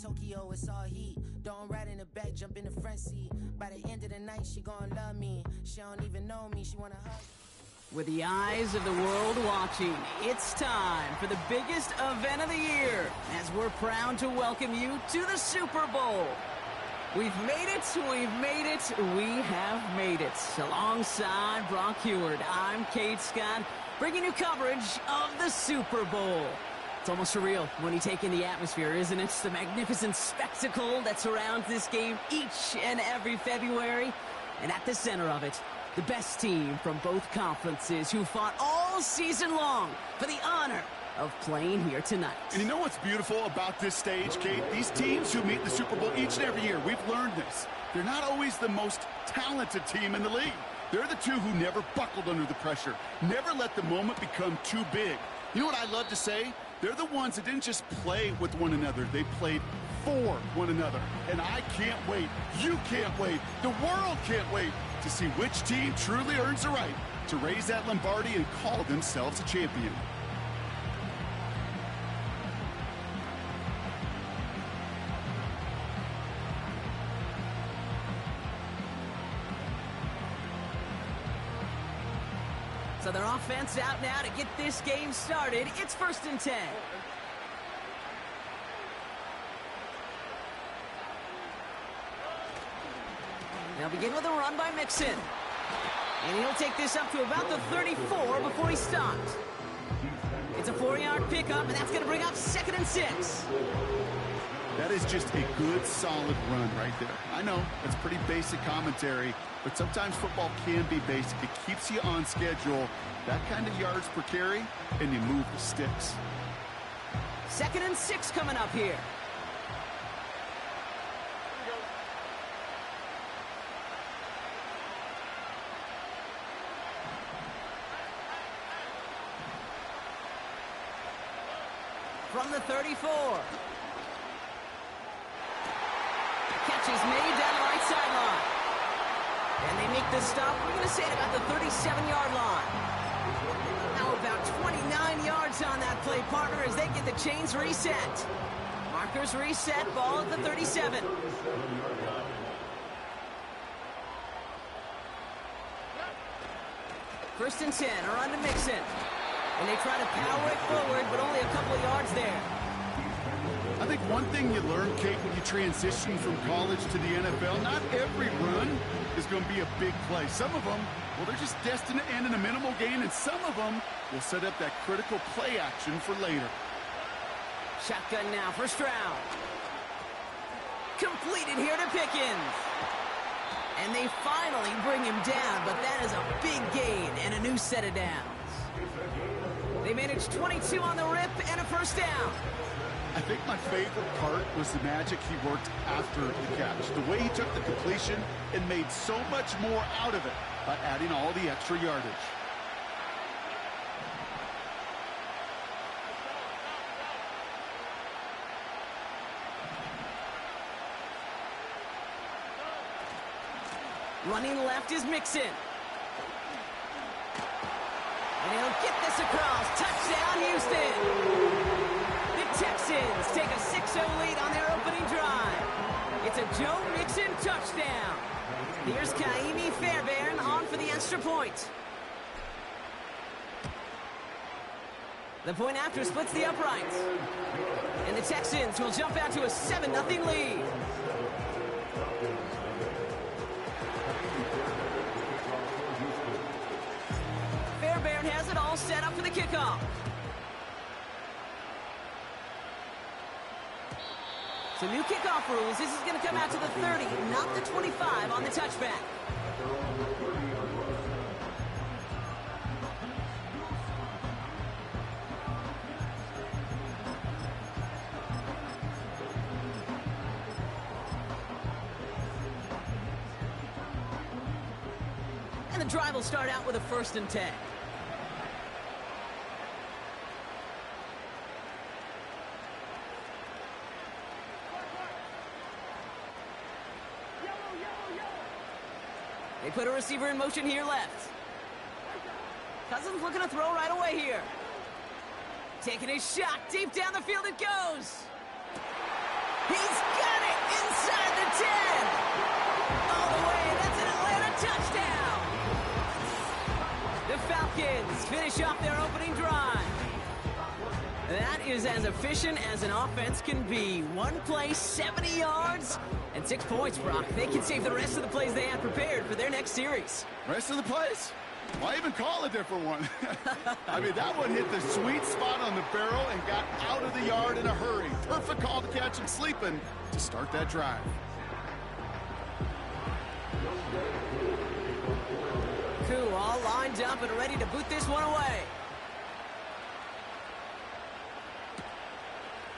Tokyo, it's all heat. Don't ride in the back, jump in the front seat. By the end of the night, she gon' love me. She don't even know me, she wanna hug. With the eyes of the world watching, it's time for the biggest event of the year, as we're proud to welcome you to the Super Bowl. We've made it, we have made it. Alongside Brock Heward, I'm Kate Scott, bringing you coverage of the Super Bowl. It's almost surreal when you take in the atmosphere, isn't it? The magnificent spectacle that surrounds this game each and every February. And at the center of it, the best team from both conferences who fought all season long for the honor of playing here tonight. And you know what's beautiful about this stage, Kate? These teams who meet the Super Bowl each and every year, we've learned this. They're not always the most talented team in the league. They're the two who never buckled under the pressure, never let the moment become too big. You know what I love to say? They're the ones that didn't just play with one another, they played for one another. And I can't wait, you can't wait, the world can't wait to see which team truly earns the right to raise that Lombardi and call themselves a champion. So their offense out now to get this game started. It's 1st and 10. They'll begin with a run by Mixon. And he'll take this up to about the 34 before he stops. It's a 4-yard pickup, and that's going to bring up 2nd and 6. That is just a good, solid run right there. I know, it's pretty basic commentary, but sometimes football can be basic. It keeps you on schedule, that kind of yards per carry, and you move the sticks. 2nd and 6 coming up here. From the 34. Catch is made down the right sideline. And they make the stop, we're going to say, at about the 37-yard line. Now about 29 yards on that play, partner, as they get the chains reset. Markers reset, ball at the 37. First and 10, a run to Mixon. And they try to power it forward, but only a couple of yards there. I think one thing you learn, Kate, when you transition from college to the NFL, not every run is going to be a big play. Some of them, well, they're just destined to end in a minimal gain, and some of them will set up that critical play action for later. Shotgun now, first round. Completed here to Pickens. And they finally bring him down, but that is a big gain and a new set of downs. They managed 22 on the rip and a first down. I think my favorite part was the magic he worked after the catch. The way he took the completion and made so much more out of it by adding all the extra yardage. Running left is Mixon. And he'll get this across. Touchdown, Houston. The Texans take a 6-0 lead on their opening drive. It's a Joe Mixon touchdown. Here's Kaimi Fairbairn on for the extra point. The point after splits the uprights. And the Texans will jump out to a 7-0 lead. Fairbairn has it all set up for the kickoff. So new kickoff rules. This is going to come out to the 30, not the 25 on the touchback. And the drive will start out with a 1st and 10. They put a receiver in motion here left. Cousins looking to throw right away here. Taking his shot deep down the field it goes. He's got it inside the 10. All the way, that's an Atlanta touchdown. The Falcons finish off their opening drive. That is as efficient as an offense can be. One play, 70 yards, and 6 points, Brock. They can save the rest of the plays they had prepared for their next series. Rest of the plays? Why even call a different one? I mean, that one hit the sweet spot on the barrel and got out of the yard in a hurry. Perfect call to catch him sleeping to start that drive. Koo all lined up and ready to boot this one away.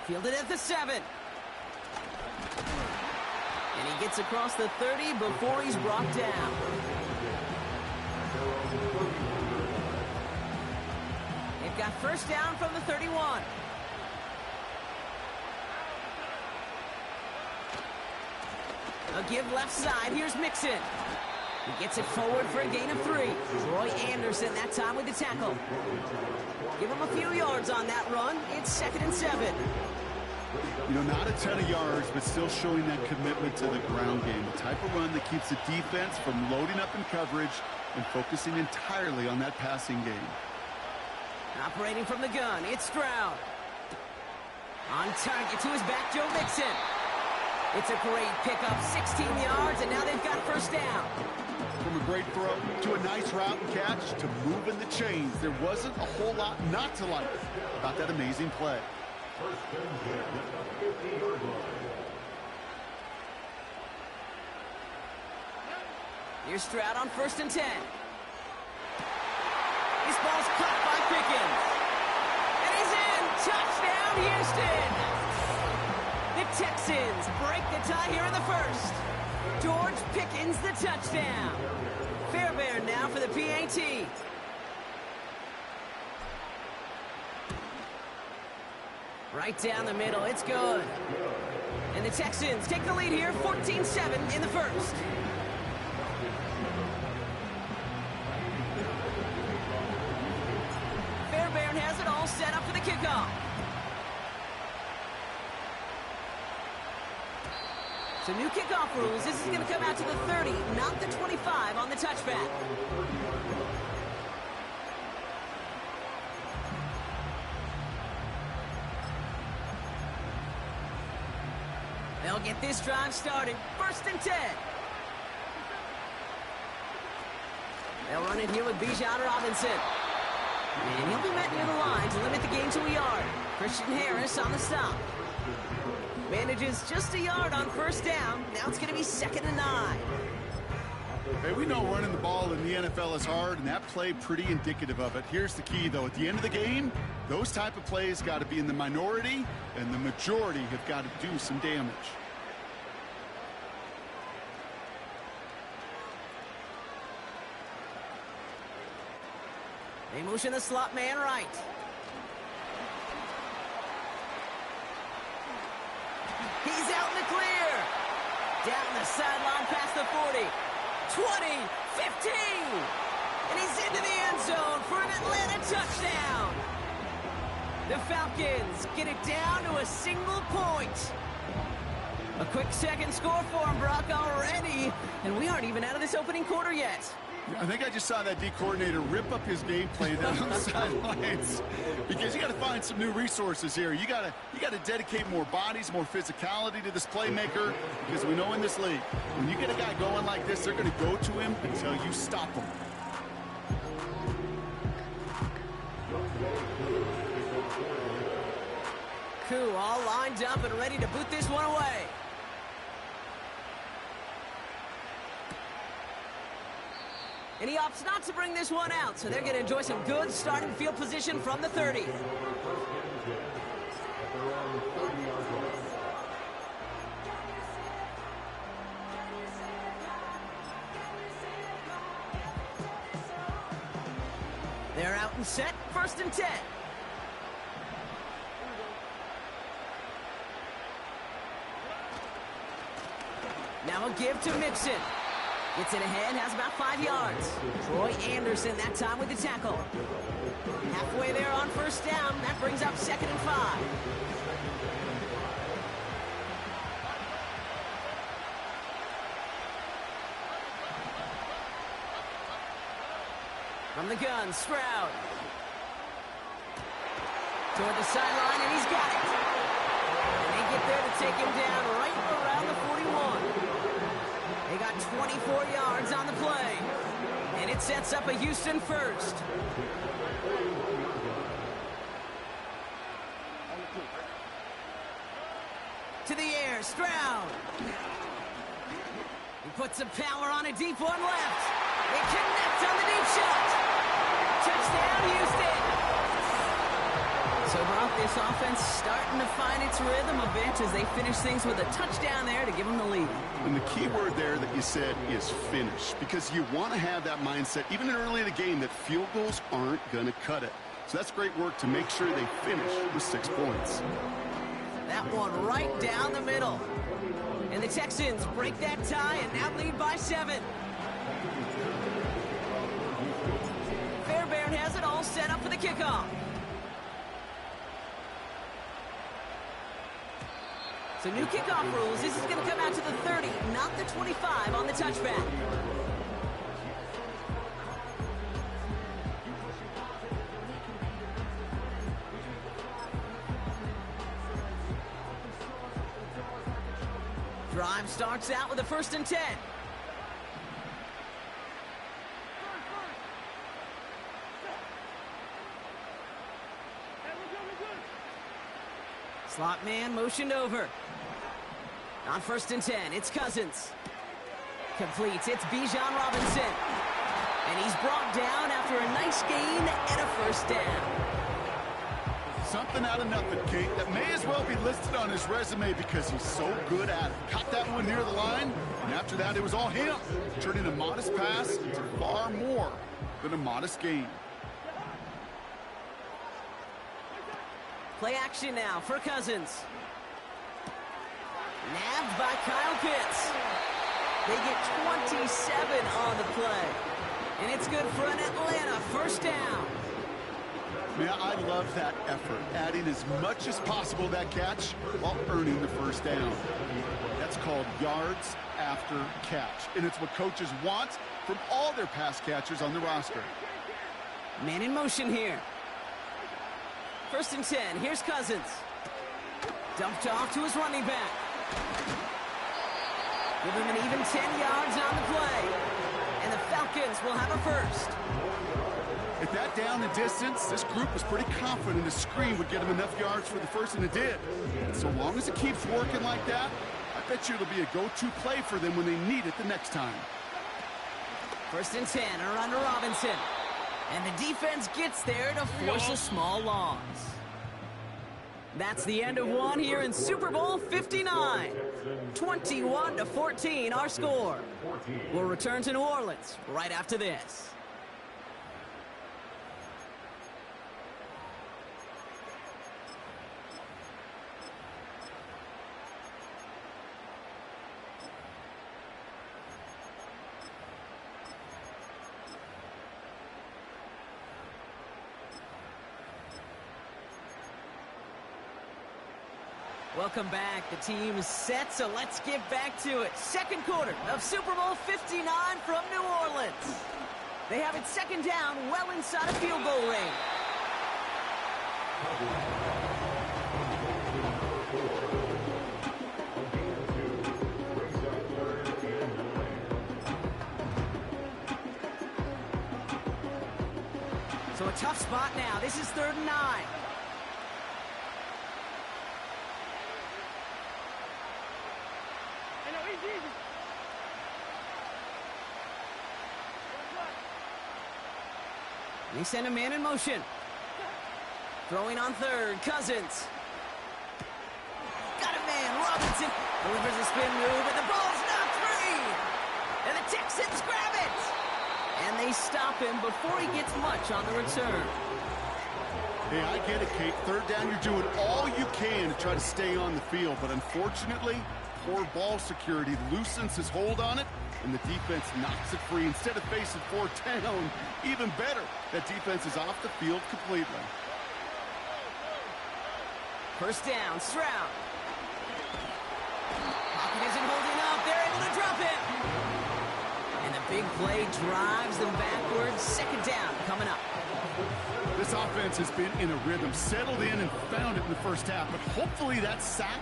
Fielded at the 7. And he gets across the 30 before he's brought down. They've got first down from the 31. A give left side. Here's Mixon. He gets it forward for a gain of 3. Roy Anderson that time with the tackle. Give him a few yards on that run. It's 2nd and 7. You know, not a ton of yards, but still showing that commitment to the ground game. The type of run that keeps the defense from loading up in coverage and focusing entirely on that passing game. Operating from the gun, it's Stroud. On target to his back, Joe Mixon. It's a great pickup, 16 yards, and now they've got first down. From a great throw to a nice route and catch to moving the chains. There wasn't a whole lot not to like about that amazing play. Here's Stroud on 1st and 10. This ball's caught by Pickens. And he's in! Touchdown, Houston! The Texans break the tie here in the 1st. George Pickens the touchdown. Fairbairn now for the PAT. Right down the middle, it's good. And the Texans take the lead here, 14-7 in the 1st. Fairbairn has it all set up for the kickoff. So new kickoff rules. This is going to come out to the 30, not the 25 on the touchback. They'll get this drive started. 1st and 10. They'll run it here with Bijan Robinson. And he'll be met near the line to limit the gain to a yard. Christian Harris on the stop. Manages just a yard on first down. Now it's going to be 2nd and 9. Hey, we know running the ball in the NFL is hard, and that play pretty indicative of it. Here's the key, though. At the end of the game, those type of plays got to be in the minority, and the majority have got to do some damage. They motion the slot man right. He's out in the clear. Down the sideline past the 40. 20, 15. And he's into the end zone for an Atlanta touchdown. The Falcons get it down to a single point. A quick second score for him, Brock, already. And we aren't even out of this opening quarter yet. I think I just saw that D coordinator rip up his game plan down on the sidelines, because you got to find some new resources here. You got to dedicate more bodies, more physicality to this playmaker, because we know in this league, when you get a guy going like this, they're going to go to him until you stop him. Koo all lined up and ready to boot this one away. And he opts not to bring this one out, so they're going to enjoy some good starting field position from the 30. They're out and set, 1st and 10. Now a give to Mixon. Gets it ahead, has about 5 yards. Troy Anderson that time with the tackle. Halfway there on first down. That brings up 2nd and 5. From the gun, Stroud. Toward the sideline, and he's got it. And they get there to take him down right around the 41. They got 24 yards on the play. And it sets up a Houston first. To the air, Stroud. He puts some power on a deep one left. They connect on the deep shot. Touchdown, Houston. So, Brock, this offense starting to find its rhythm a bit as they finish things with a touchdown there to give them the lead. And the key word there that you said is finish, because you want to have that mindset, even early in the game, that field goals aren't going to cut it. So that's great work to make sure they finish with 6 points. That one right down the middle. And the Texans break that tie and now lead by 7. Fairbairn has it all set up for the kickoff. So new kickoff rules. This is going to come out to the 30, not the 25 on the touchback. Drive starts out with a 1st and 10. Slot man motioned over. On 1st and 10, it's Cousins. Completes, it's Bijan Robinson. And he's brought down after a nice gain and a 1st down. Something out of nothing, Kate, that may as well be listed on his resume because he's so good at it. Caught that one near the line, and after that it was all him, turning a modest pass into far more than a modest gain. Play action now for Cousins. Nabbed by Kyle Pitts. They get 27 on the play. And it's good for an Atlanta 1st down. Yeah, I love that effort, adding as much as possible to that catch while earning the 1st down. That's called yards after catch, and it's what coaches want from all their pass catchers on the roster. Man in motion here. 1st and 10, here's Cousins. Dumped off to his running back. Give him an even 10 yards on the play. And the Falcons will have a 1st. At that down and distance, this group was pretty confident the screen would get them enough yards for the 1st, and it did. And so long as it keeps working like that, I bet you it'll be a go-to play for them when they need it the next time. 1st and 10, around to Robinson. And the defense gets there to force a small loss. That's the end of one here in Super Bowl 59. 21-14 our score. We'll return to New Orleans right after this. Welcome back. The team is set, so let's get back to it. 2nd quarter of Super Bowl 59 from New Orleans. They have it 2nd down, well inside a field goal range. So a tough spot now. This is 3rd and 9. They send a man in motion. Throwing on 3rd, Cousins. Got a man, Robinson. Delivers a spin move, and the ball's knocked free. And the Texans grab it. And they stop him before he gets much on the return. Hey, I get it, Kate. 3rd down, you're doing all you can to try to stay on the field. But unfortunately, poor ball security loosens his hold on it, and the defense knocks it free. Instead of facing 4th down, even better, that defense is off the field completely. 1st down, Stroud. Pocket isn't holding up. They're able to drop him. And the big play drives them backwards. Second down coming up. This offense has been in a rhythm, settled in and found it in the first half, but hopefully that sack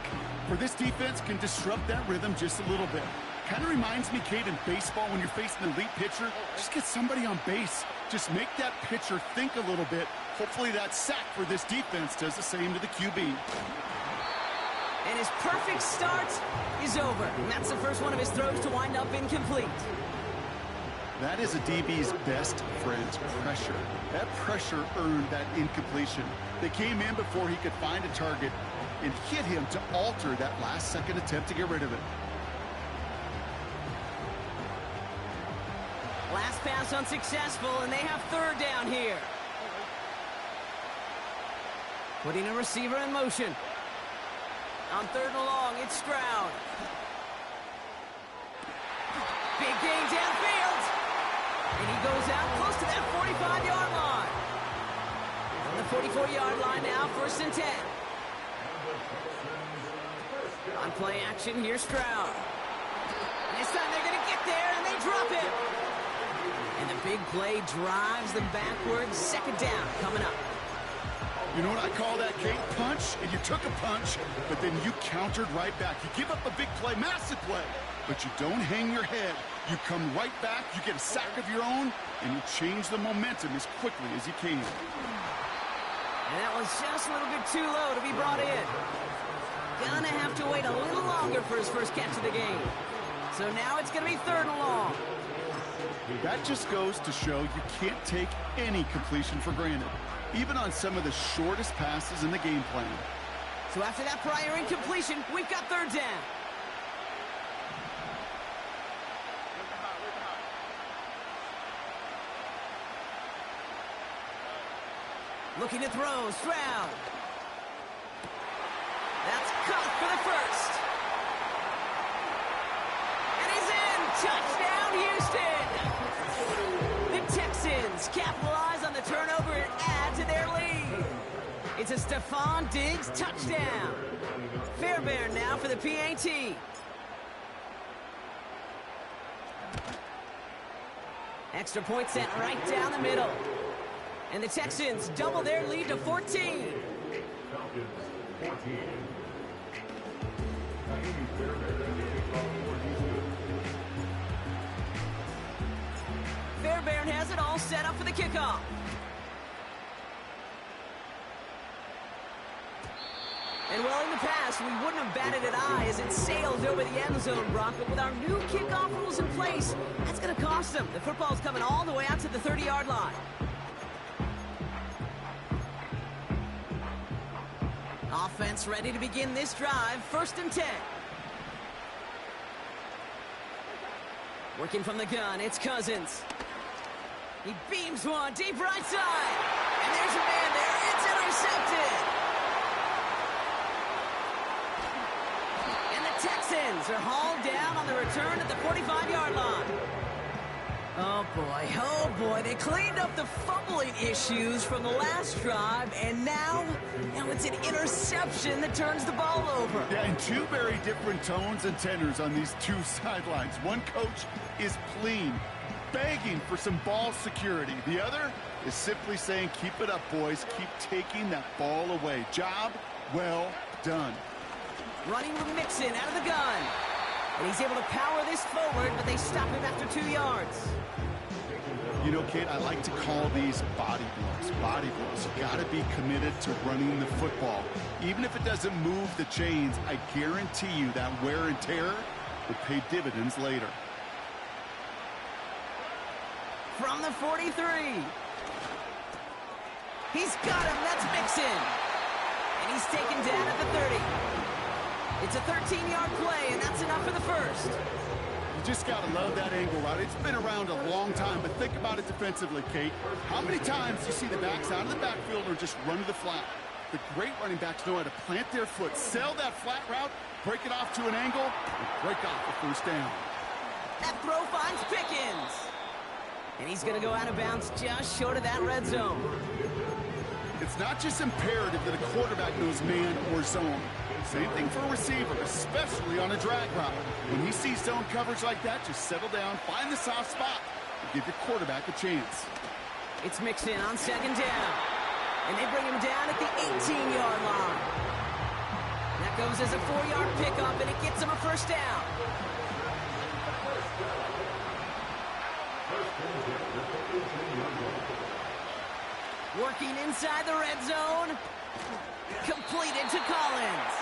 for this defense can disrupt that rhythm just a little bit. Kind of reminds me, Kate, in baseball when you're facing an elite pitcher, just get somebody on base. Just make that pitcher think a little bit. Hopefully that sack for this defense does the same to the QB. And his perfect start is over. And that's the first one of his throws to wind up incomplete. That is a DB's best friend, pressure. That pressure earned that incompletion. They came in before he could find a target and hit him to alter that last-second attempt to get rid of it. Last pass unsuccessful, and they have third down here. Putting a receiver in motion. On third and long, it's Stroud. Big gain downfield. And he goes out close to that 45-yard line. On the 44-yard line now, 1st and 10. On play action, here's Stroud. And this time they're going to get there, and they drop it. And the big play drives them backwards. Second down coming up. You know what I call that, Kate? Punch, and you took a punch, but then you countered right back. You give up a big play, massive play, but you don't hang your head. You come right back, you get a sack of your own, and you change the momentum as quickly as you can. And that was just a little bit too low to be brought in. Gonna have to wait a little longer for his first catch of the game. So now it's gonna be third and long. That just goes to show you can't take any completion for granted, even on some of the shortest passes in the game plan. So after that prior incompletion, we've got third down. Looking to throw, Stroud. That's caught for the first. And he's in. Touchdown, Houston. The Texans capitalize on the turnover and add to their lead. It's a Stephon Diggs touchdown. Fairbairn now for the PAT. Extra point sent right down the middle. And the Texans double their lead to 14. Fairbairn has it all set up for the kickoff. And well, in the past, we wouldn't have batted an eye as it sailed over the end zone, Brock. But with our new kickoff rules in place, that's going to cost them. The football's coming all the way out to the 30-yard line. Offense ready to begin this drive. 1st and 10. Working from the gun, it's Cousins. He beams one deep right side. And there's a man there. It's intercepted. And the Texans are hauled down on the return at the 45-yard line. Oh boy, they cleaned up the fumbling issues from the last drive, and now it's an interception that turns the ball over. Yeah, and two very different tones and tenors on these two sidelines. One coach is pleading, begging for some ball security. The other is simply saying, keep it up, boys. Keep taking that ball away. Job well done. Running with Mixon out of the gun. And he's able to power this forward, but they stop him after 2 yards. You know, Kate, I like to call these body blows. Body blows. You got to be committed to running the football. Even if it doesn't move the chains, I guarantee you that wear and tear will pay dividends later. From the 43. He's got him. That's Mixon. And he's taken down at the 30. It's a 13-yard play, and that's enough for the first. You just got to love that angle route. It's been around a long time, but think about it defensively, Kate. How many times do you see the backs out of the backfield or just run to the flat? The great running backs know how to plant their foot, sell that flat route, break it off to an angle, and break off the first down. That throw finds Pickens. And he's going to go out of bounds just short of that red zone. It's not just imperative that a quarterback knows man or zone. Same thing for a receiver, especially on a drag route. When he sees zone coverage like that, just settle down, find the soft spot, and give your quarterback a chance. It's Mixon on second down. And they bring him down at the 18-yard line. That goes as a 4-yard pickup, and it gets him a first down. Working inside the red zone. Completed to Collins.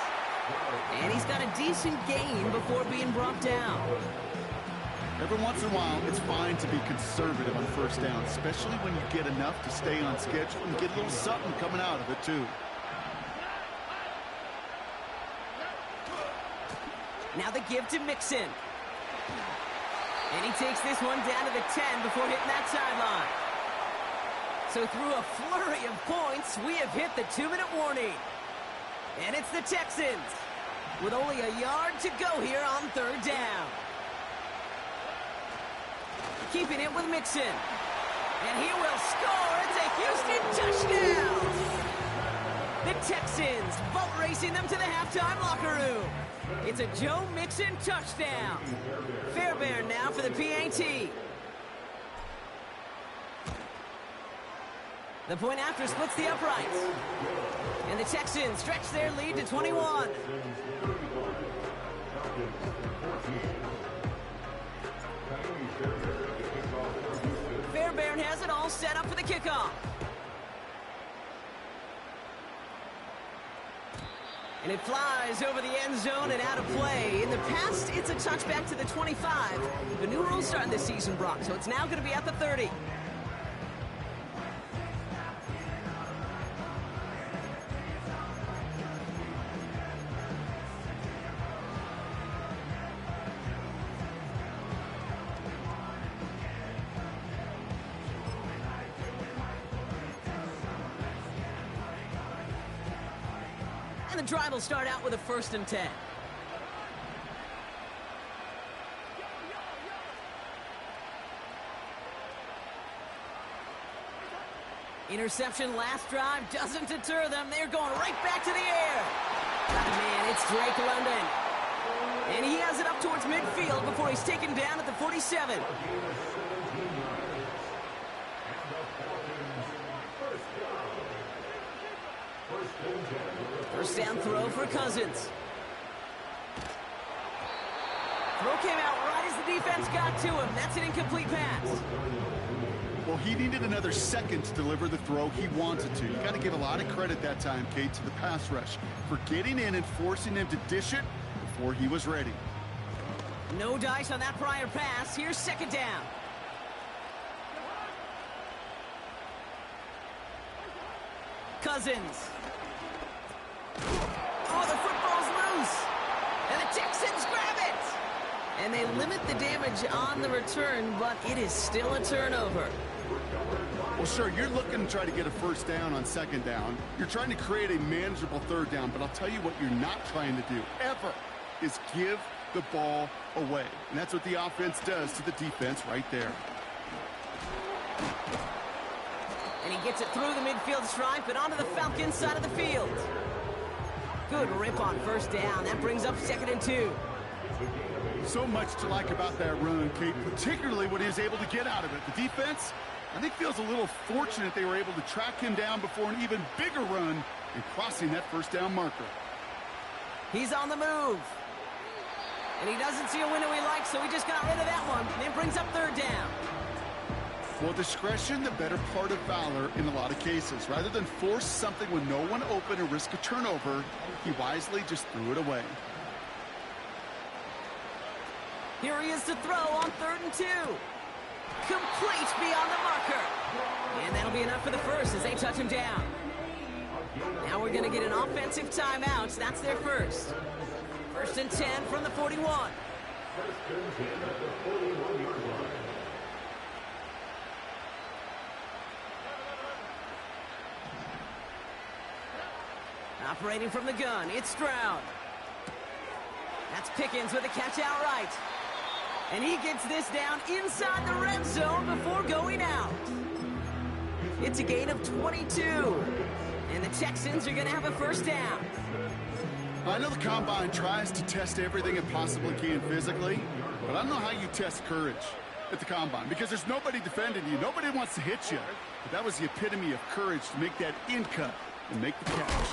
And he's got a decent gain before being brought down. Every once in a while, it's fine to be conservative on first down, especially when you get enough to stay on schedule and get a little something coming out of it, too. Now the give to Mixon. And he takes this one down to the 10 before hitting that sideline. So through a flurry of points, we have hit the 2-minute warning. And it's the Texans with only a yard to go here on third down. Keeping it with Mixon. And he will score. It's a Houston touchdown. The Texans boat racing them to the halftime locker room. It's a Joe Mixon touchdown. Fairbairn now for the PAT. The point after splits the uprights. And the Texans stretch their lead to 21. Fairbairn has it all set up for the kickoff. And it flies over the end zone and out of play. In the past, it's a touchback to the 25. The new rules starting this season, Brock, so it's now going to be at the 30. And the drive will start out with a 1st and 10. Interception last drive doesn't deter them. They're going right back to the air. Got a man, it's Drake London. And he has it up towards midfield before he's taken down at the 47. First down throw for Cousins. Throw came out right as the defense got to him. That's an incomplete pass. Well, he needed another second to deliver the throw he wanted to. You got to give a lot of credit that time, Kate, to the pass rush for getting in and forcing him to dish it before he was ready. No dice on that prior pass. Here's second down. Cousins. Oh, the football's loose. And the Texans grab it. And they limit the damage on the return, but it is still a turnover. Well, sure, you're looking to try to get a first down on second down. You're trying to create a manageable third down, but I'll tell you what you're not trying to do, ever, is give the ball away. And that's what the offense does to the defense right there. And he gets it through the midfield stripe and onto the Falcons side of the field. Good rip on first down. That brings up 2nd and 2. So much to like about that run, Kate, particularly when he was able to get out of it. The defense, I think, feels a little fortunate they were able to track him down before an even bigger run and crossing that first down marker. He's on the move. And he doesn't see a window he likes, so he just got rid of that one. And it brings up third down. Well, discretion, the better part of valor in a lot of cases. Rather than force something with no one open or risk a turnover, he wisely just threw it away. Here he is to throw on 3rd and 2. Complete beyond the marker. And that'll be enough for the first as they touch him down. Now we're going to get an offensive timeout. That's their first. 1st and 10 from the 41. Operating from the gun, it's Stroud. That's Pickens with a catch outright. And he gets this down inside the red zone before going out. It's a gain of 22. And the Texans are going to have a first down. I know the Combine tries to test everything it possibly can physically, but I don't know how you test courage at the Combine, because there's nobody defending you. Nobody wants to hit you. But that was the epitome of courage to make that in cut and make the catch.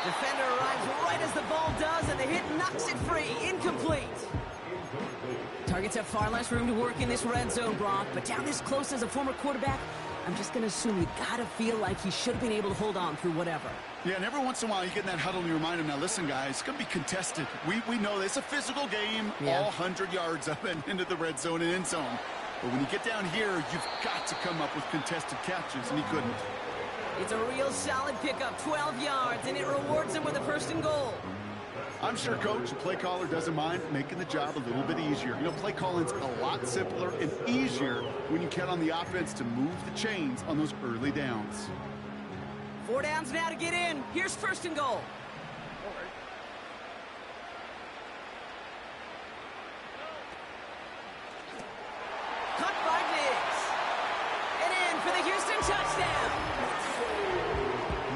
Defender arrives right as the ball does, and the hit knocks it free. Incomplete. Targets have far less room to work in this red zone, Brock, but down this close as a former quarterback, I'm just going to assume you got to feel like he should have been able to hold on through whatever. Yeah, and every once in a while you get in that huddle and you remind him, now listen, guys, it's going to be contested. We know it's a physical game, all 100 yards up and into the red zone and end zone. But when you get down here, you've got to come up with contested catches, and he couldn't. It's a real solid pickup, 12 yards, and it rewards him with a 1st and goal. I'm sure coach and play caller doesn't mind making the job a little bit easier. You know, play calling's a lot simpler and easier when you count on the offense to move the chains on those early downs. 4 downs now to get in. Here's 1st and goal. Caught by Diggs. And in for the Houston touchdown.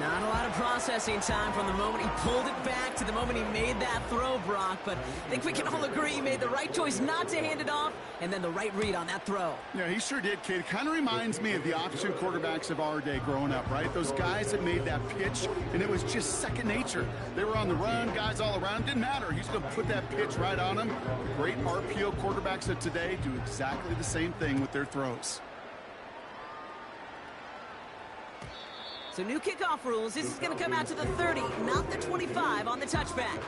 Not a lot of processing time from the moment he pulled it back to the moment he made that throw, Brock. But I think we can all agree he made the right choice not to hand it off, and then the right read on that throw. Yeah, he sure did, kid. Kind of reminds me of the option quarterbacks of our day growing up, right? Those guys that made that pitch, and it was just second nature. They were on the run, guys all around. Didn't matter. He's going to put that pitch right on him. The great RPO quarterbacks of today do exactly the same thing with their throws. So new kickoff rules. This is going to come out to the 30, not the 25 on the touchback.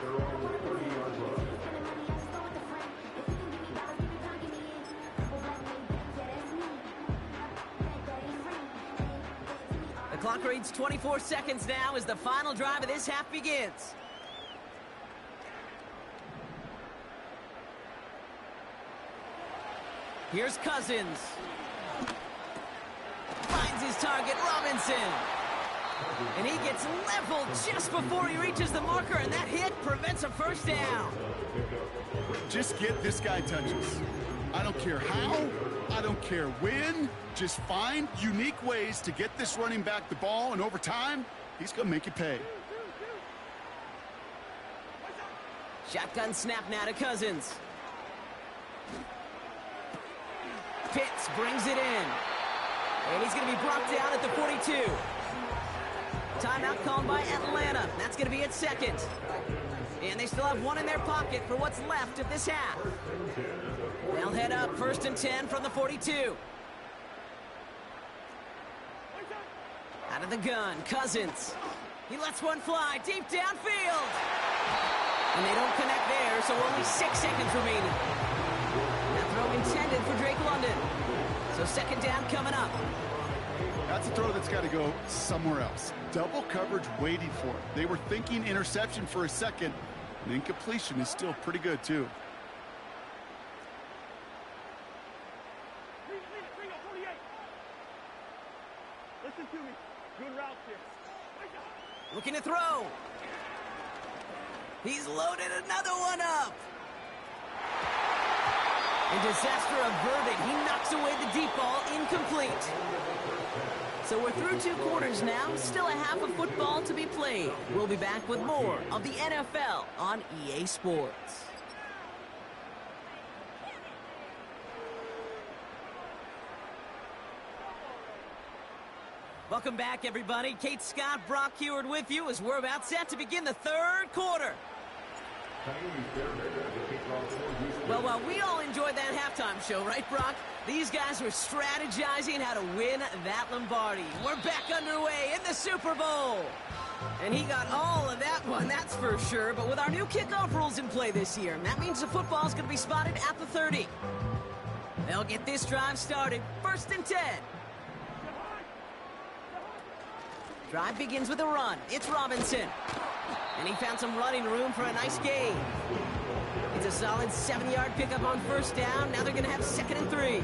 The clock reads 24 seconds now as the final drive of this half begins. Here's Cousins. Finds his target, Robinson. And he gets leveled just before he reaches the marker, and that hit prevents a 1st down. Just get this guy touches. I don't care how, I don't care when. Just find unique ways to get this running back the ball, and over time, he's going to make you pay. Shotgun snap now to Cousins. Pitts brings it in. And he's going to be brought down at the 42. Timeout called by Atlanta. That's going to be at 2nd. And they still have 1 in their pocket for what's left of this half. They'll head up 1st and 10 from the 42. Out of the gun, Cousins. He lets one fly deep downfield. And they don't connect there, so only 6 seconds remaining. That throw intended for Drake London. So 2nd down coming up. That's a throw that's got to go somewhere else. Double coverage waiting for it. They were thinking interception for a second. And incompletion is still pretty good, too. Listen to me. Good route here. Looking to throw. He's loaded another one up. And disaster averted. He knocks away the deep ball, incomplete. So we're through 2 quarters now. Still a half of football to be played. We'll be back with more of the NFL on EA Sports. Welcome back, everybody. Kate Scott, Brock Heward with you as we're about set to begin the 3rd quarter. Well, while we all enjoyed that halftime show, right, Brock? These guys were strategizing how to win that Lombardi. We're back underway in the Super Bowl. And he got all of that one, that's for sure. But with our new kickoff rules in play this year, that means the football's going to be spotted at the 30. They'll get this drive started. 1st and 10. Drive begins with a run. It's Robinson. And he found some running room for a nice gain. It's a solid 7-yard pickup on 1st down. Now they're going to have 2nd and 3.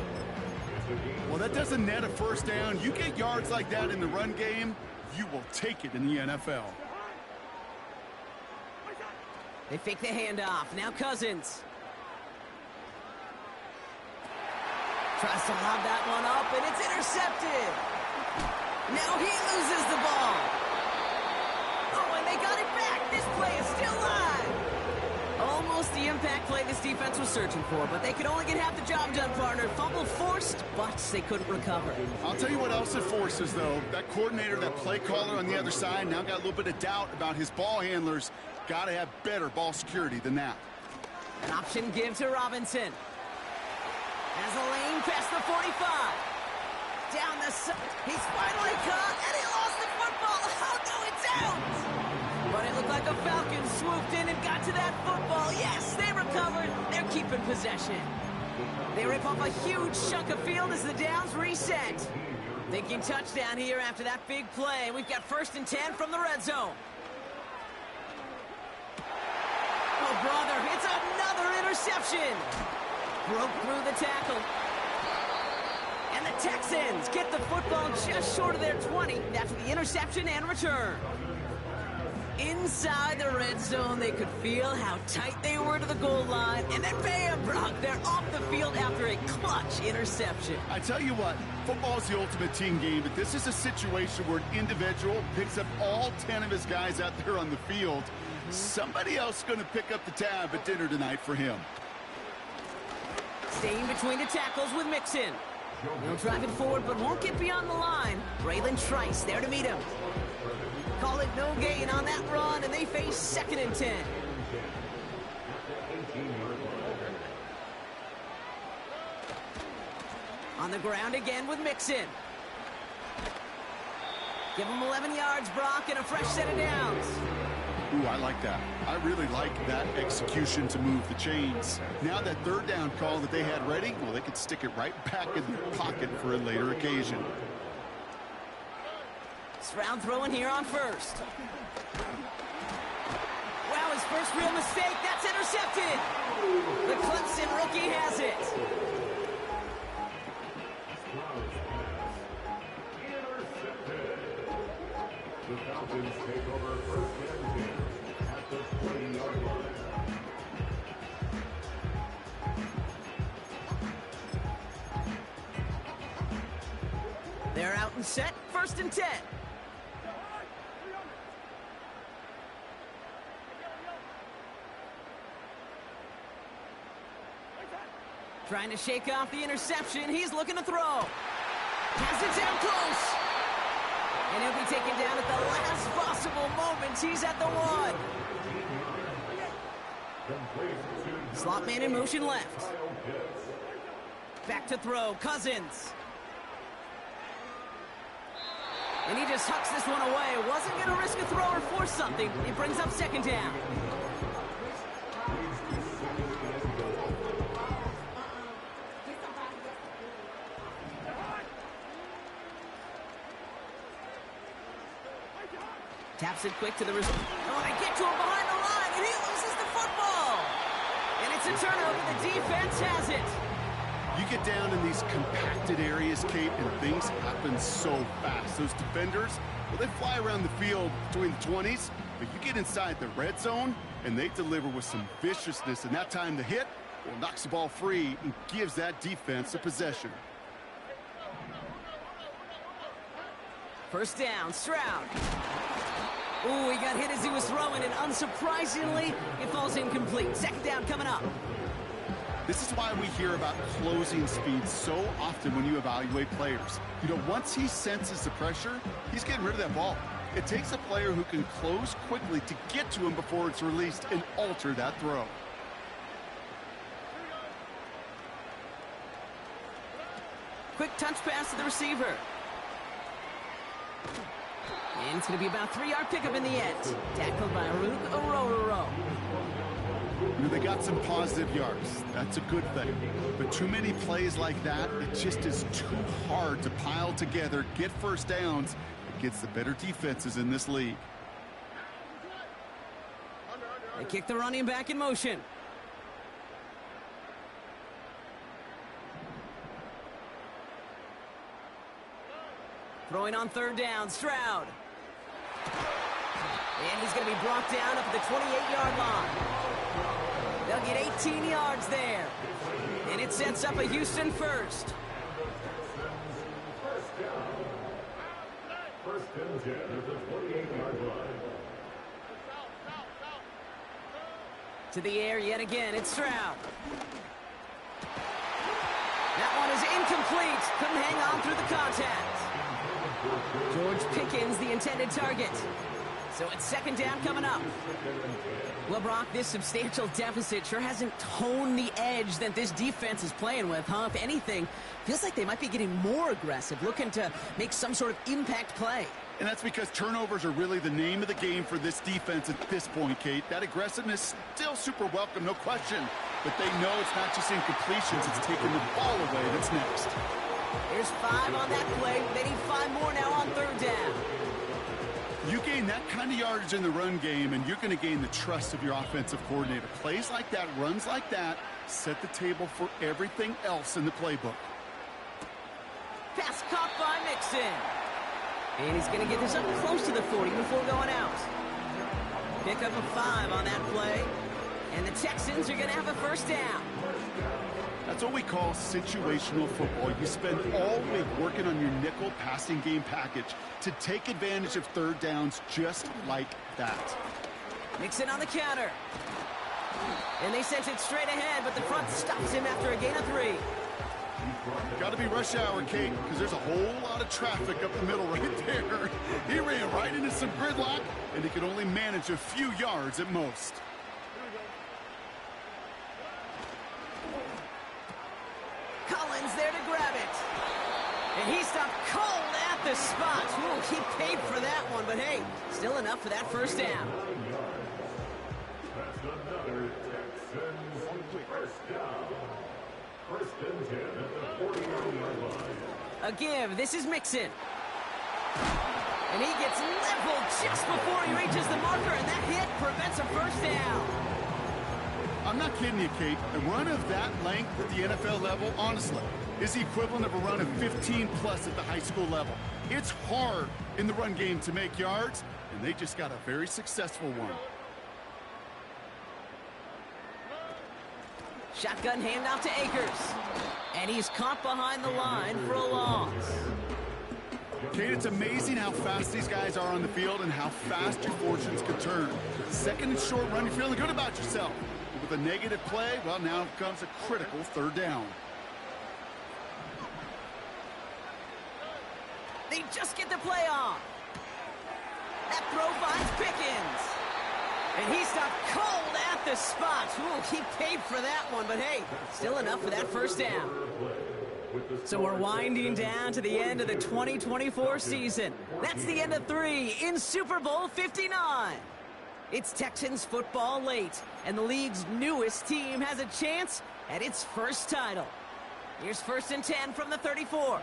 Well, that doesn't net a 1st down. You get yards like that in the run game, you will take it in the NFL. They fake the handoff. Now Cousins. Tries to lob that one up, and it's intercepted. Now he loses the ball. Oh, and they got it back. This play is still live. searching for, but they could only get half the job done, partner. Fumble forced, but they couldn't recover. I'll tell you what else it forces, though. That coordinator, that play caller on the other side, now got a little bit of doubt about his ball handlers. Got to have better ball security than that. An option give to Robinson. Has a lane past the 45. Down the side. He's finally caught, and he lost the football. Oh, no, it's out. But it looked like a Falcons swooped in and got to that football. Yes, they recovered. They're keeping possession. They rip off a huge chunk of field as the downs reset. Thinking touchdown here after that big play. We've got 1st and 10 from the red zone. Oh, brother, it's another interception. Broke through the tackle. And the Texans get the football just short of their 20 after the interception and return. Inside the red zone, they could feel how tight they were to the goal line. And then bam, Brock, they're off the field after a clutch interception. I tell you what, football's the ultimate team game, but this is a situation where an individual picks up all 10 of his guys out there on the field. Somebody else is going to pick up the tab at dinner tonight for him. Staying between the tackles with Mixon. He'll drive it forward, but won't get beyond the line. Braylon Trice there to meet him. Call it no gain on that run, and they face 2nd and 10. On the ground again with Mixon. Give him 11 yards, Brock, and a fresh set of downs. Ooh, I like that. I really like that execution to move the chains. Now that 3rd down call that they had ready, well, they could stick it right back in their pocket for a later occasion. Stroud throwing here on 1st. Wow, his first real mistake. That's intercepted. The Clemson rookie has it. The Falcons take over 1st and 10 at the 20-yard line. They're out and set. 1st and 10. Trying to shake off the interception. He's looking to throw. Has it down close. And he'll be taken down at the last possible moment. He's at the 1. Slot man in motion left. Back to throw. Cousins. And he just hucks this one away. Wasn't going to risk a throw or force something. He brings up 2nd down. Taps it quick to the receiver. Oh, they get to him behind the line, and he loses the football. And it's a turnover. The defense has it. You get down in these compacted areas, Kate, and things happen so fast. Those defenders, well, they fly around the field between the 20s, but you get inside the red zone, and they deliver with some viciousness. And that time the hit, well, knocks the ball free and gives that defense a possession. 1st down, Stroud. Ooh, he got hit as he was throwing, and unsurprisingly, it falls incomplete. 2nd down coming up. This is why we hear about closing speed so often when you evaluate players. You know, once he senses the pressure, he's getting rid of that ball. It takes a player who can close quickly to get to him before it's released and alter that throw. Quick touch pass to the receiver. And it's going to be about a 3-yard pickup in the end. Tackled by Rook Orororo. You know, they got some positive yards. That's a good thing. But too many plays like that, it just is too hard to pile together, get 1st downs against the better defenses in this league. They kick the running back in motion. Throwing on 3rd down, Stroud. And he's going to be brought down up at the 28-yard line. They'll get 18 yards there. And it sets up a Houston 1st. 1st and 10 at the 28-yard line. To the air yet again, it's Stroud. one is incomplete. Couldn't hang on through the contact. George Pickens, the intended target. So it's second down coming up. Well, Brock, this substantial deficit sure hasn't honed the edge that this defense is playing with, huh? If anything, feels like they might be getting more aggressive, looking to make some sort of impact play. And that's because turnovers are really the name of the game for this defense at this point, Kate. That aggressiveness still super welcome, no question. But they know it's not just incompletions, it's taking the ball away that's next. There's 5 on that play. They need 5 more now on third down. You gain that kind of yardage in the run game, and you're going to gain the trust of your offensive coordinator. Plays like that, runs like that, set the table for everything else in the playbook. Pass caught by Mixon. And he's going to get this up close to the 40 before going out. Pick up a 5 on that play. And the Texans are going to have a first down. That's what we call situational football. You spend all week working on your nickel passing game package to take advantage of third downs just like that. Mixon on the counter. And they sent it straight ahead, but the front stops him after a gain of 3. Got to be rush hour, Kate, because there's a whole lot of traffic up the middle right there. He ran right into some gridlock, and he could only manage a few yards at most. Collins there to grab it. And he stopped cold at the spot. Ooh, he paid for that one, but hey, still enough for that first down. That's another Texans first down. First and 10 at the 40-yard line. A give. This is Mixon. And he gets leveled just before he reaches the marker, and that hit prevents a first down. I'm not kidding you, Kate. A run of that length at the NFL level, honestly, is the equivalent of a run of 15-plus at the high school level. It's hard in the run game to make yards, and they just got a very successful one. Shotgun handoff to Akers. And he's caught behind the line for a loss. Kate, it's amazing how fast these guys are on the field and how fast your fortunes can turn. Second and short run, you're feeling good about yourself. But with a negative play, well, now comes a critical third down. They just get the play off. That throw finds Pickens. And he stopped cold at the spot. Ooh, he paid for that one, but hey, still enough for that first down. So we're winding down to the end of the 2024 season. That's the end of 3 in Super Bowl 59. It's Texans football late, and the league's newest team has a chance at its first title. Here's first and 10 from the 34.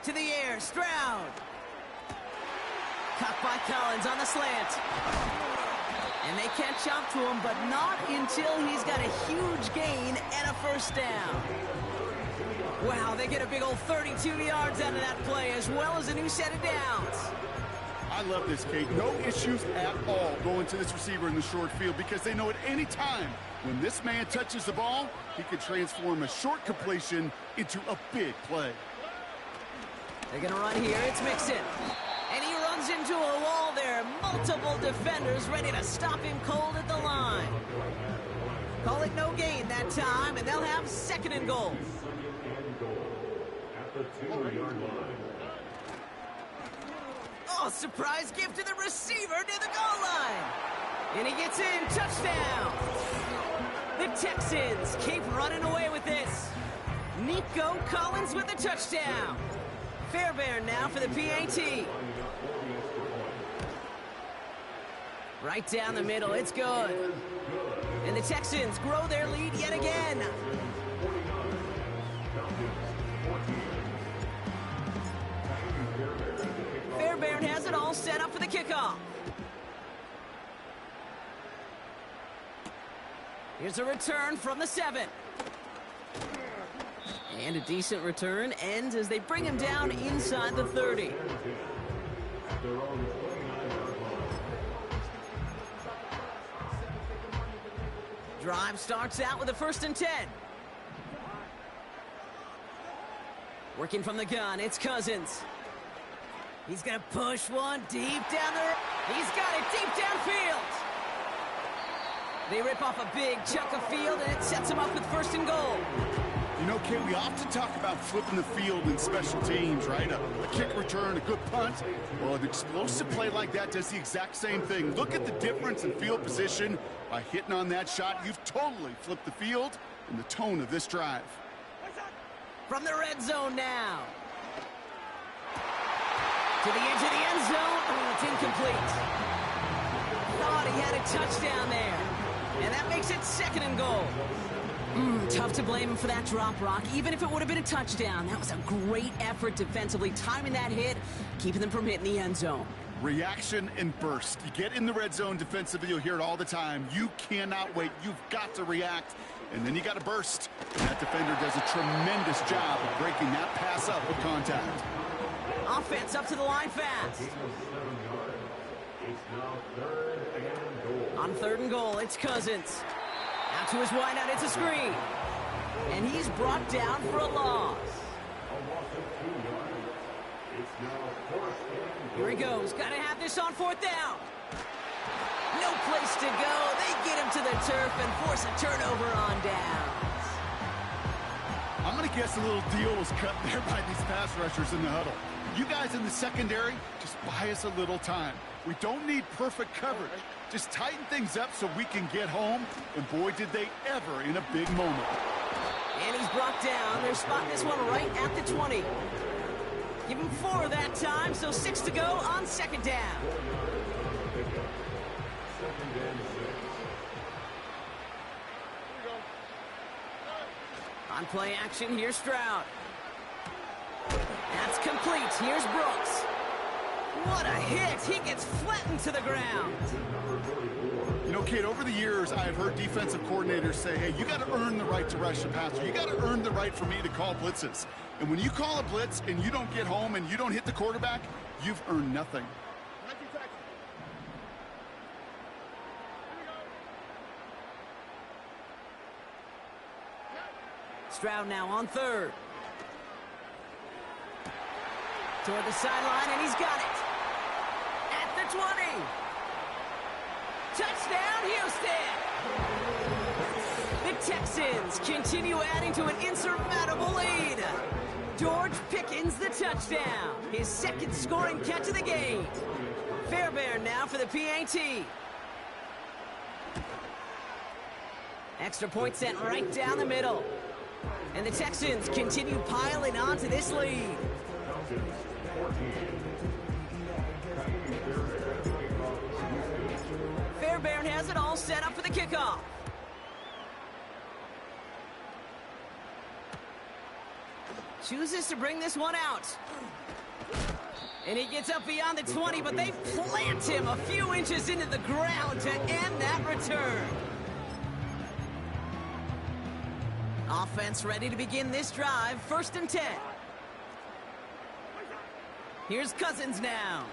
To the air, Stroud. Caught by Collins on the slant. And they catch up to him, but not until he's got a huge gain and a first down. Wow, they get a big old 32 yards out of that play, as well as a new set of downs. I love this, Kate. No issues at all going to this receiver in the short field because they know at any time when this man touches the ball, he could transform a short completion into a big play. They're going to run here. It's Mixon. And he runs into a wall there. Multiple defenders ready to stop him cold at the line. Call it no gain that time, and they'll have second and goal. At the 2-yard line. Oh, surprise gift to the receiver near the goal line. And he gets in. Touchdown. The Texans keep running away with this. Nico Collins with the touchdown. Fairbairn now for the PAT. Right down the middle, it's good. And the Texans grow their lead yet again. Fairbairn has it all set up for the kickoff. Here's a return from the 7. And a decent return ends as they bring him down inside the 30. Drive starts out with a first and 10. Working from the gun, it's Cousins. He's going to push one deep down there. He's got it deep downfield. They rip off a big chunk of field, and it sets them up with 1st and goal. You know, Kate, we often talk about flipping the field in special teams, right? A kick return, a good punt. Well, an explosive play like that does the exact same thing. Look at the difference in field position. By hitting on that shot, you've totally flipped the field and the tone of this drive. From the red zone now. To the edge of the end zone. Oh, it's incomplete. Thought he had a touchdown there. And that makes it 2nd and goal. Tough to blame him for that drop, Rock. Even if it would have been a touchdown, that was a great effort defensively, timing that hit, keeping them from hitting the end zone. Reaction and burst. You get in the red zone defensively, you'll hear it all the time. You cannot wait. You've got to react, and then you got to burst. And that defender does a tremendous job of breaking that pass up with contact. Offense up to the line fast. It's now 3rd and goal. On 3rd and goal, it's Cousins. Out to his wideout, it's a screen. And he's brought down for a loss. A loss of 2 yards. It's now 4th and goal. Here he goes. Got to have this on 4th down. No place to go. They get him to the turf and force a turnover on downs. I'm going to guess a little deal was cut there by these pass rushers in the huddle. You guys in the secondary, just buy us a little time. We don't need perfect coverage. Just tighten things up so we can get home. And boy, did they ever in a big moment. And he's brought down. They're spotting this one right at the 20. Give him 4 that time, so 6 to go on 2nd down. On play action, here's Stroud. That's complete. Here's Brooks. What a hit. He gets flattened to the ground. You know, Kate, over the years, I've heard defensive coordinators say, hey, you got to earn the right to rush the passer. You got to earn the right for me to call blitzes. And when you call a blitz and you don't get home and you don't hit the quarterback, you've earned nothing. Stroud now on 3rd. Toward the sideline, and he's got it. At the 20. Touchdown, Houston! The Texans continue adding to an insurmountable lead. George Pickens the touchdown. His 2nd scoring catch of the game. Fairbairn now for the PAT. Extra point sent right down the middle. And the Texans continue piling onto this lead. Fairbairn has it all set up for the kickoff. Chooses to bring this one out. And he gets up beyond the 20, but they plant him a few inches into the ground to end that return. Offense ready to begin this drive. 1st and 10. Here's Cousins now.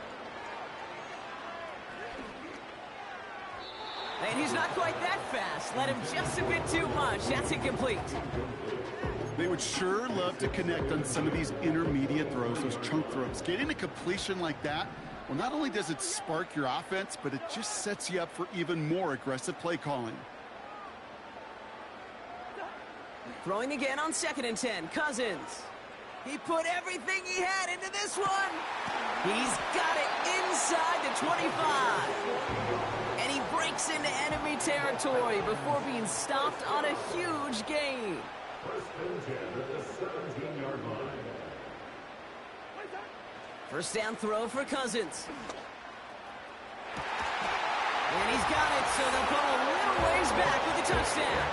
And he's not quite that fast. Let him just a bit too much. That's incomplete. They would sure love to connect on some of these intermediate throws, those chunk throws. Getting a completion like that, well, not only does it spark your offense, but it just sets you up for even more aggressive play calling. Throwing again on 2nd and 10. Cousins. He put everything he had into this one. He's got it inside the 25. And he breaks into enemy territory before being stopped on a huge gain. 1st and 10 at the 17-yard line. 1st down throw for Cousins. And he's got it, so they'll go a little ways back with the touchdown.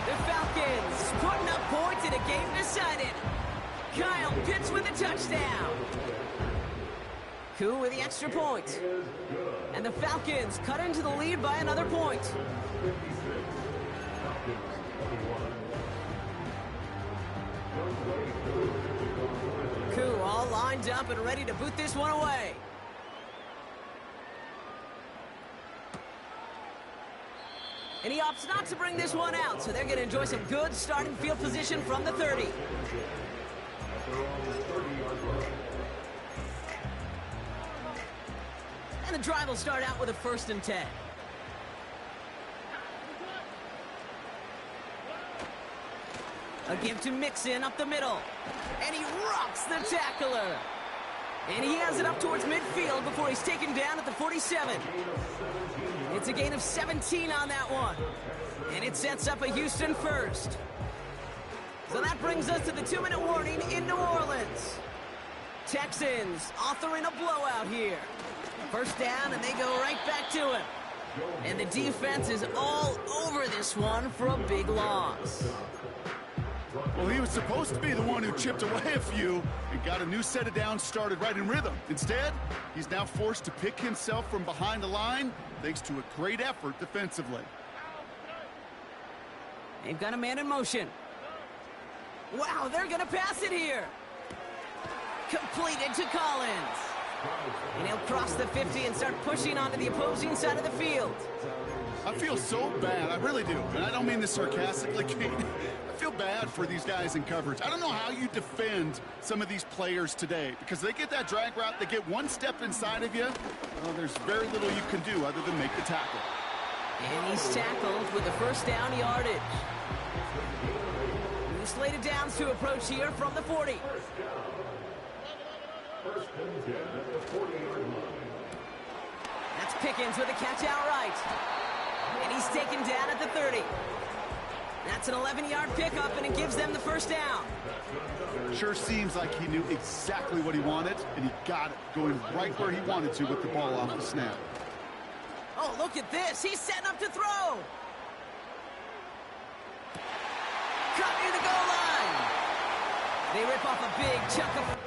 The Falcons putting up points in a game decided. Kyle Pitts with a touchdown. Koo with the extra point. And the Falcons cut into the lead by another point. Koo all lined up and ready to boot this one away. And he opts not to bring this one out, so they're going to enjoy some good starting field position from the 30. And the drive will start out with a 1st and 10. A give to Mixon up the middle. And he rocks the tackler. And he has it up towards midfield before he's taken down at the 47. It's a gain of 17 on that one. And it sets up a Houston first. So that brings us to the 2-minute warning in New Orleans. Texans authoring a blowout here. First down, and they go right back to it. And the defense is all over this one for a big loss. Well, he was supposed to be the one who chipped away a few and got a new set of downs started right in rhythm. Instead, he's now forced to pick himself from behind the line thanks to a great effort defensively. They've got a man in motion. Wow, they're going to pass it here. Completed to Collins. And he'll cross the 50 and start pushing onto the opposing side of the field. I feel so bad, I really do. And I don't mean this sarcastically, Kate. I feel bad for these guys in coverage. I don't know how you defend some of these players today because they get that drag route, they get one step inside of you. Well, there's very little you can do other than make the tackle. And he's tackled with the first down yardage. New slated downs to approach here from the 40. First and 10 at the 40-yard line. That's Pickens with a catch outright. And he's taken down at the 30. That's an 11-yard pickup, and it gives them the first down. Sure seems like he knew exactly what he wanted, and he got it, going right where he wanted to with the ball off the snap. Oh, look at this. He's setting up to throw. Cut near the goal line. They rip off a big chunk of...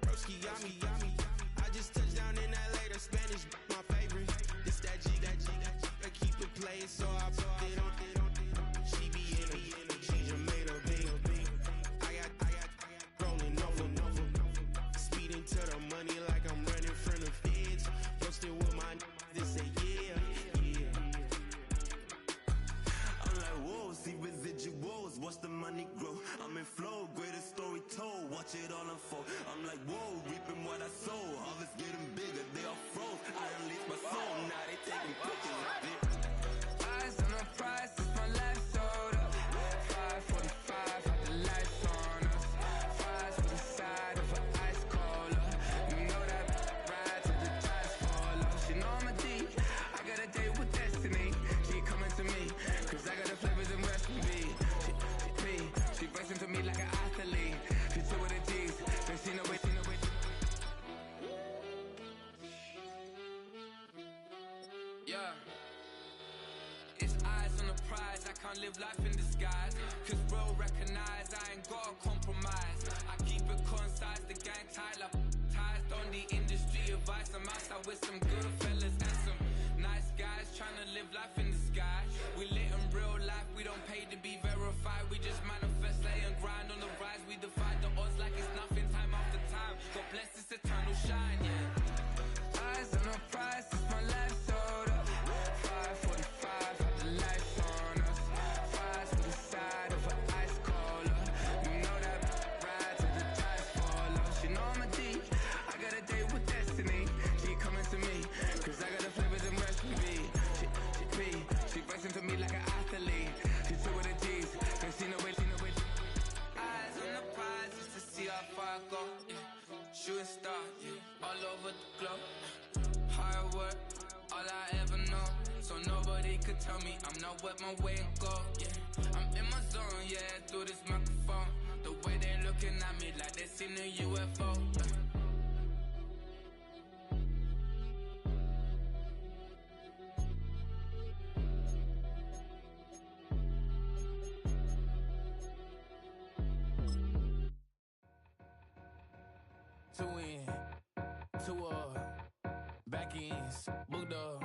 Broski, yummy. I just touched down in LA, the Spanish, my favorite. This that G, I keep it playing, so I put it on. She be in it, she just made a big. I got rolling over. Speeding to the money like I'm running from the feds. Posting with my they say yeah. I'm like, whoa, see residuals, watch the money grow. I'm in flow, greatest story told, watch it all unfold. I'm like, whoa, reaping what I sow. Harvest getting bigger, they all froze. I unleashed my soul, now they taking pictures of it. Eyes on the prize, it's my life sold up. 5:45, had the lights on us. Fries with the side of an ice cola. You know that ride till the tires fall off. She know I'm a D, I got a date with destiny. She coming to me, cause I got the flavors and recipe. She racing to me like an athlete. She took with the G's, then she know it. Yeah. It's eyes on the prize, I can't live life in disguise. Cause bro recognize I ain't gotta compromise. I keep it concise, the gang tied up. Ties on the industry advice. I'm outside with some good fellas and some nice guys trying to live life in the sky. We lit in real life, we don't pay to be verified. We just manifest, lay and grind on the rise. We defy the odds like it's nothing, time after time. God bless this eternal shine, yeah. Eyes on the prize, it's my life sold up. 5:45, had the lights on us. Fries with the side of an ice cola. You know that ride till the tires fall off. She know I'm a D, I got a date with destiny. She coming to me, cause I got the flavors and recipe. She racing to me like an athlete. She took with the G's, then she know it. Eyes on the prize, just to see how far I go. Yeah. Shooting star, yeah. All over the globe. Hard work, all I ever know. So nobody could tell me I'm not wet my way and go. Yeah, I'm in my zone, yeah, through this microphone. The way they looking at me like they seen a UFO. Two in, two back ends, booked up,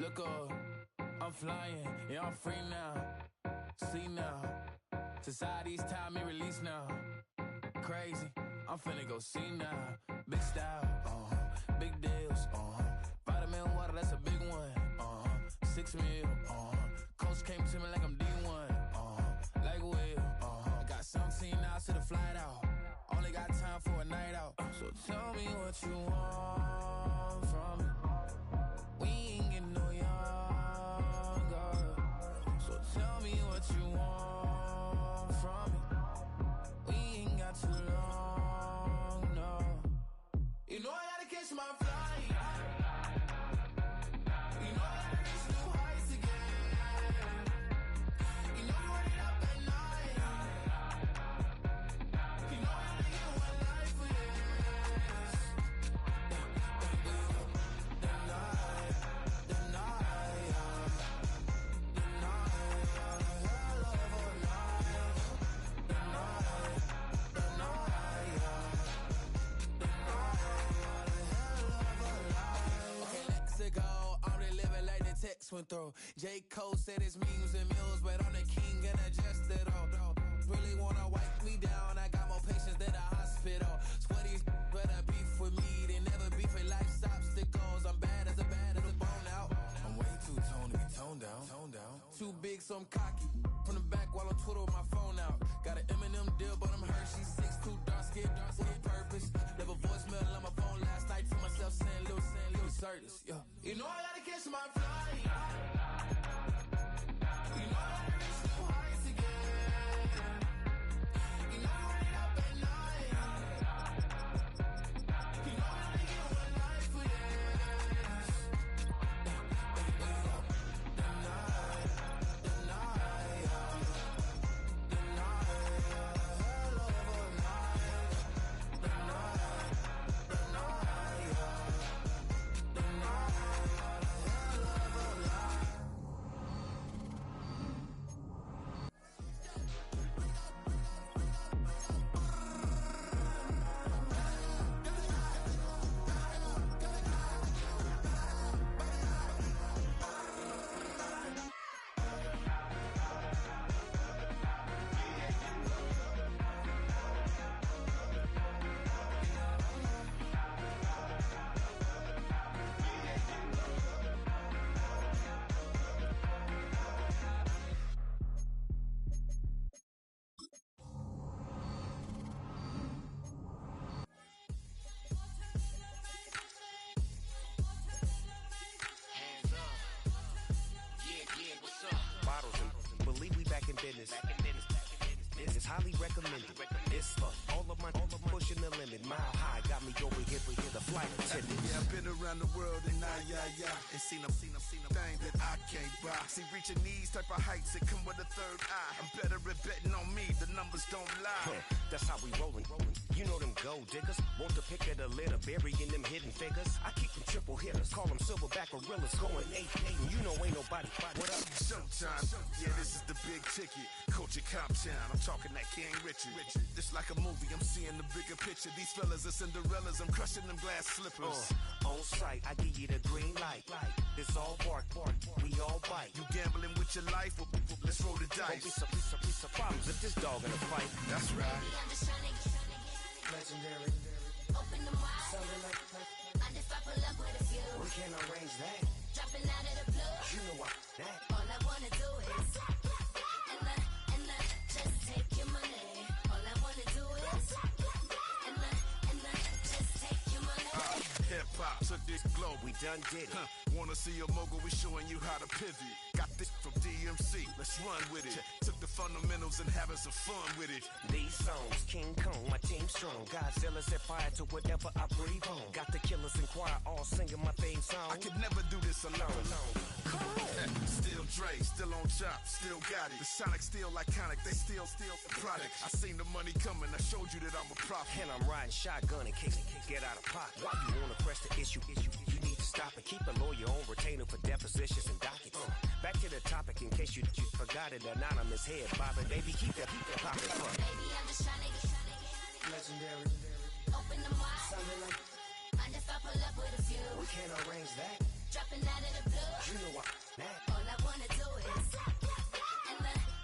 look up, I'm flying, yeah, I'm free now, see now, society's time me release now, crazy, I'm finna go see now, big style, big deals, vitamin water, that's a big one, 6 mil, coach came to me like I'm D1, like Will, I got 17 hours to the flight out. Only got time for a night out. So tell me what you want from me. We ain't getting no younger. So tell me what you want from me. We ain't got too long, no. You know I gotta catch my flight. You know I gotta reach new heights again. You know you run it up at night. You know I gotta get one life for this. The night, hell of a night. The okay, let's go. I'm the living like the text went through. J. Cole said it's memes and mills, but I'm the king and adjusted all. Really wanna wipe me down. I got more patience than a hospital. Sweaty better beef with me than never so I'm cocky. From the back while on Twitter with my phone out. Got an Eminem deal, but I'm Hershey. 6'2", dark skin, with purpose. Never voicemail on my phone last night to myself saying Lil Curtis, yeah. You know I gotta catch my flight. You know I gotta reach new heights again. You know I ain't up at night. You know I only get one life for this. This is highly recommended. This for all of my pushing the limit. Mile high got me over here for the flight attendant. Yeah, I've been around the world and and seen them thing that I can't buy. See, reaching these type of heights, it come with a third eye. I'm better at betting on me, the numbers don't lie. That's how we rollin'. You know them gold diggers, want to pick at a litter, burying them hidden figures. I keep them triple hitters, call them silverback gorillas, going 8-8, and you know ain't nobody. What up? Showtime, yeah, this is the big ticket. Culture Cop Town, I'm talking that King Richard. This like a movie, I'm seeing the bigger picture. These fellas are Cinderellas, I'm crushing them glass slippers. On sight, I give you the green light. It's all bark, we all bite. You gambling with your life? Well, let's roll the dice. Don't be some problems if this dog in a fight. That's right. Legendary. Open them wide. Something like Mind if I pull up with a few? we can't arrange that. Dropping out of the blue. You know what? That. All I wanna do is and just take your money. All I wanna do is and just take your money. Hip hop took this globe. We done did it. Wanna see a mogul? We showing you how to pivot. Got this from DMC. Let's run with it. Took the fundamentals and having some fun with it. These songs, King Kong, my team strong. Godzilla set fire to whatever I breathe on. Got the killers in choir all singing my theme song. I could never do this alone. Still Dre, still on top, still got it. The Sonic still iconic, they still the product. I seen the money coming, I showed you that I'm a prophet. And I'm riding shotgun in case it get out of pocket. Why you wanna press the issue? You need to stop and keep a lawyer on retainer for depositions and dockets. Back to the topic in case you forgot it. Anonymous head bobbing, baby, keep that popping. Baby, I'm just trying to get Legendary. open them wide. Something like Mind if I pull up with a few? we can't arrange that. Dropping out of the blue. You know what? That. All I wanna do is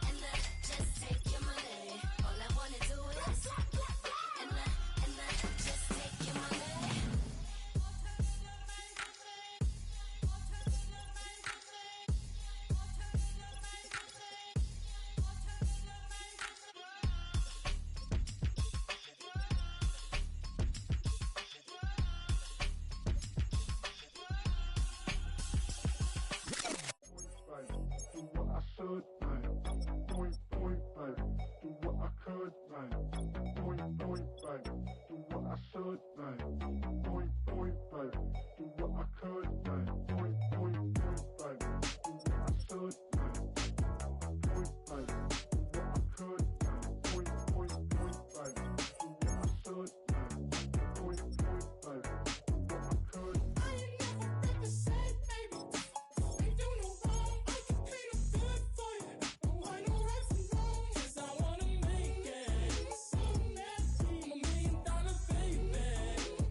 and just take your money. All I wanna do is and just take your money. Do what I should, like. Point, like. Do what I could, like. Point, like. Do what I should, like. Point, like. Do what I could, like. Point, like. Do what I should, like. Point, like. Do what I could, like. Point, like. Do what I should, like. Point, like. Do what I could. I ain't never been the same, baby. Ain't do no wrong. I can be the good for you. Don't want no right from wrong. 'Cause I wanna make it. So nasty. I'm $1 million baby.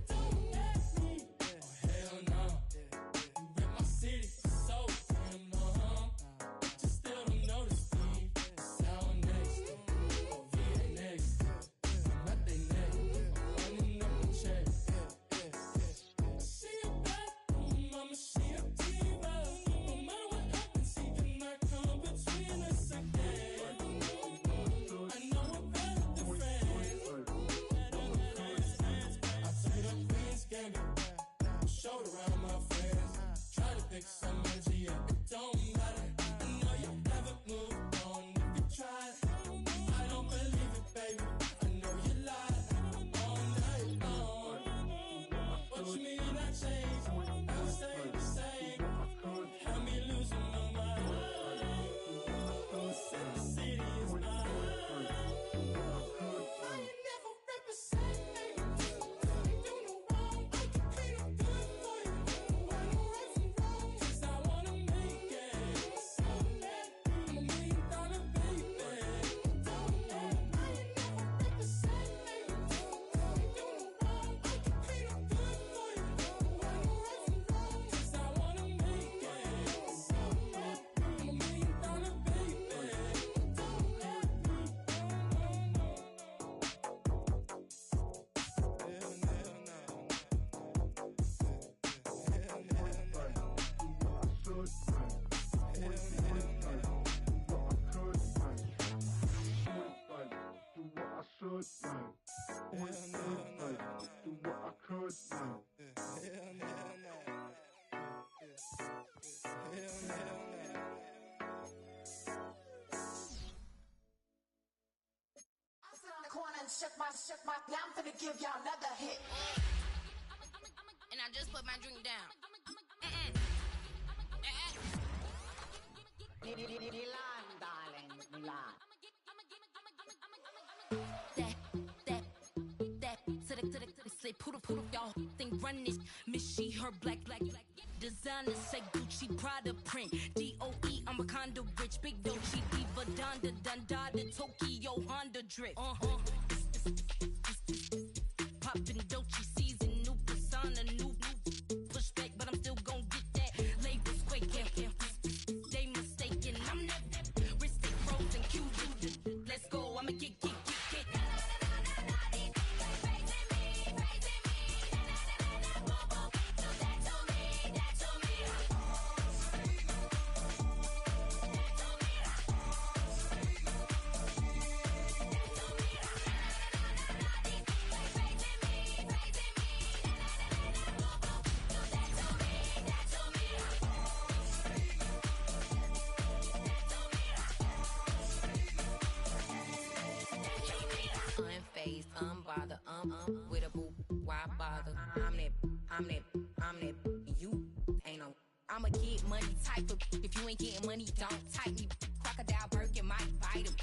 could like. Point, like. Do what I could like. Shook my, now I'm finna give y'all another hit. And I just put my drink down. Milan, darling, Milan. That, to the, say, poodle, y'all think run this. Miss she, her black. Designer say Gucci, Prada print. DOE, I'm a condo rich. Big Dolce, Diva, Donda, Tokyo, Honda drip. Poppin' Dolce season, new persona, new pushback, but I'm still gon' get that. Labels quaking, they mistaken. I'm that wrist stay frozen, Q2. Let's go, I'ma get. Unfazed, unbothered, with a boo, why bother? I'm that, you ain't no. I'm a get money type of, if you ain't getting money, don't type me. Crocodile Birkin might bite him.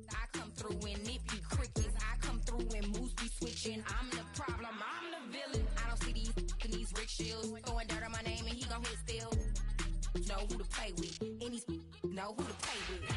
I come through and nip you crickets. I come through and moves be switching. I'm the problem, I'm the villain. I don't see these rickshaws throwing dirt on my name and he gon' hit still. Know who to play with, and he's know who to play with.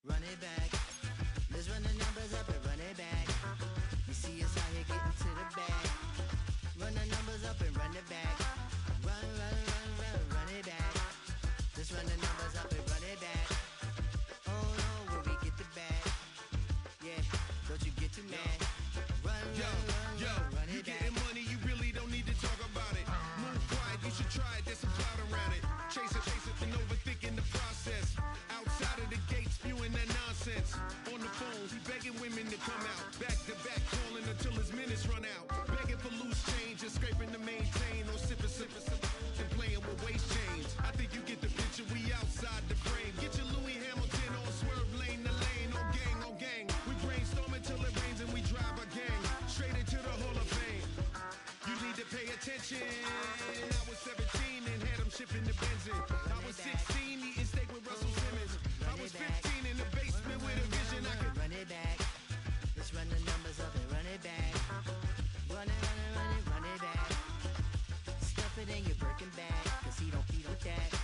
Run it back. Let's run the numbers up and run it back. You see us out here getting to the bag. Run the numbers up and run it back. Run it back. Let's run the numbers up and run it back. Oh no, where we get the bag. Yeah, don't you get too mad. Run it You back. getting money, you really don't need to talk about it. Move quiet, you should try it, there's some cloud around it. Chase it, and overthinking the process. Outside of the gate, spewing that nonsense. On the phone, he begging women to come out. Back to back, calling until his minutes run out. Begging for loose change and scraping to maintain. Or sipping, and playing with waist chains. I think you get the picture, we outside the frame. Get your Louis Hamilton on swerve lane to lane. On gang. We brainstorm until it rains and we drive a gang. Straight into the Hall of Fame. You need to pay attention. I was 17 and had him shipping the benzine. I was 16 eating steak with Russell Simmons. I was 15 in the basement with a vision. I could run it back. Let's run the numbers up and run it back. Run it back. Stuff it in your Birkin bag, cause he don't with that.